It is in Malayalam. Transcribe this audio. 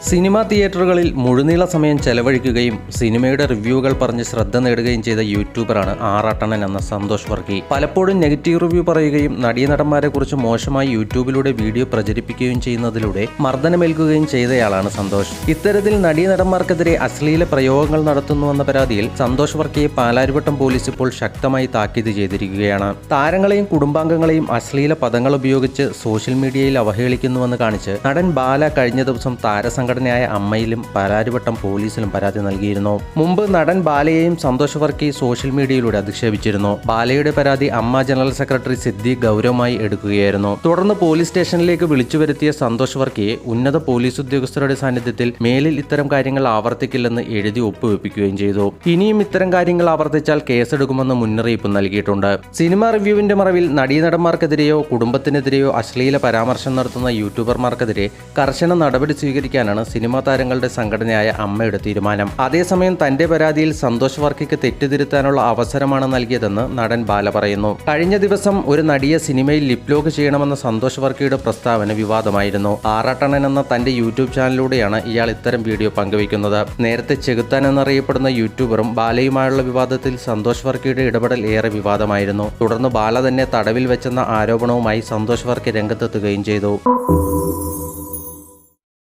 സിനിമാ തിയേറ്ററുകളിൽ മുഴുനീള സമയം ചെലവഴിക്കുകയും സിനിമയുടെ റിവ്യൂകൾ പറഞ്ഞ് ശ്രദ്ധ നേടുകയും ചെയ്ത യൂട്യൂബറാണ് ആറാട്ടണ്ണൻ എന്ന സന്തോഷ് വർക്കി. പലപ്പോഴും നെഗറ്റീവ് റിവ്യൂ പറയുകയും നടീനടന്മാരെക്കുറിച്ച് മോശമായി യൂട്യൂബിലൂടെ വീഡിയോ പ്രചരിപ്പിക്കുകയും ചെയ്യുന്നതിലൂടെ മർദ്ദനമേൽക്കുകയും ചെയ്തയാളാണ് സന്തോഷ്. ഇത്തരത്തിൽ നടീനടന്മാർക്കെതിരെ അശ്ലീല പ്രയോഗങ്ങൾ നടത്തുന്നുവെന്ന പരാതിയിൽ സന്തോഷ് വർക്കിയെ പാലാരിവട്ടം പോലീസ് ഇപ്പോൾ ശക്തമായി താക്കീത് ചെയ്തിരിക്കുകയാണ്. താരങ്ങളെയും കുടുംബാംഗങ്ങളെയും അശ്ലീല പദങ്ങൾ ഉപയോഗിച്ച് സോഷ്യൽ മീഡിയയിൽ അവഹേളിക്കുന്നുവെന്ന് കാണിച്ച് നടൻ ബാല കഴിഞ്ഞ ദിവസം സംഘടനയായ അമ്മയിലും പാലാരിവട്ടം പോലീസിലും പരാതി നൽകിയിരുന്നു. മുമ്പ് നടൻ ബാലയെയും സന്തോഷ് വർക്കി സോഷ്യൽ മീഡിയയിലൂടെ അധിക്ഷേപിച്ചിരുന്നു. ബാലയുടെ പരാതി അമ്മ ജനറൽ സെക്രട്ടറി സിദ്ദീഖ് ഗൗരവമായി എടുക്കുകയായിരുന്നു. തുടർന്ന് പോലീസ് സ്റ്റേഷനിലേക്ക് വിളിച്ചു വരുത്തിയ സന്തോഷ് വർക്കിയെ ഉന്നത പോലീസ് ഉദ്യോഗസ്ഥരുടെ സാന്നിധ്യത്തിൽ മേലിൽ ഇത്തരം കാര്യങ്ങൾ ആവർത്തിക്കില്ലെന്ന് എഴുതി ഒപ്പുവെപ്പിക്കുകയും ചെയ്തു. ഇനിയും ഇത്തരം കാര്യങ്ങൾ ആവർത്തിച്ചാൽ കേസെടുക്കുമെന്ന് മുന്നറിയിപ്പ് നൽകിയിട്ടുണ്ട്. സിനിമാ റിവ്യൂവിന്റെ മറവിൽ നടീനടന്മാർക്കെതിരെയോ കുടുംബത്തിനെതിരെയോ അശ്ലീല പരാമർശം നടത്തുന്ന യൂട്യൂബർമാർക്കെതിരെ കർശന നടപടി സ്വീകരിക്കാനാണ് സിനിമാ താരങ്ങളുടെ സംഘടനയായ അമ്മയുടെ തീരുമാനം. അതേസമയം തന്റെ പരാതിയിൽ സന്തോഷ് വർക്കിക്ക് തെറ്റുതിരുത്താനുള്ള അവസരമാണ് നൽകിയതെന്ന് നടൻ ബാല പറയുന്നു. കഴിഞ്ഞ ദിവസം ഒരു നടിയെ സിനിമയിൽ ലിപ് ലോക്ക് ചെയ്യണമെന്ന സന്തോഷ് വർക്കിയുടെ പ്രസ്താവന വിവാദമായിരുന്നു. ആറാട്ടണ്ണൻ എന്ന തന്റെ യൂട്യൂബ് ചാനലിലൂടെയാണ് ഇയാൾ ഇത്തരം വീഡിയോ പങ്കുവയ്ക്കുന്നത്. നേരത്തെ ചെകുത്താൻ എന്നറിയപ്പെടുന്ന യൂട്യൂബറും ബാലയുമായുള്ള വിവാദത്തിൽ സന്തോഷ് വർക്കിയുടെ ഇടപെടൽ ഏറെ വിവാദമായിരുന്നു. തുടർന്ന് ബാല തന്നെ തടവിൽ വെച്ചെന്ന ആരോപണവുമായി സന്തോഷ് വർക്കി രംഗത്തെത്തുകയും ചെയ്തു.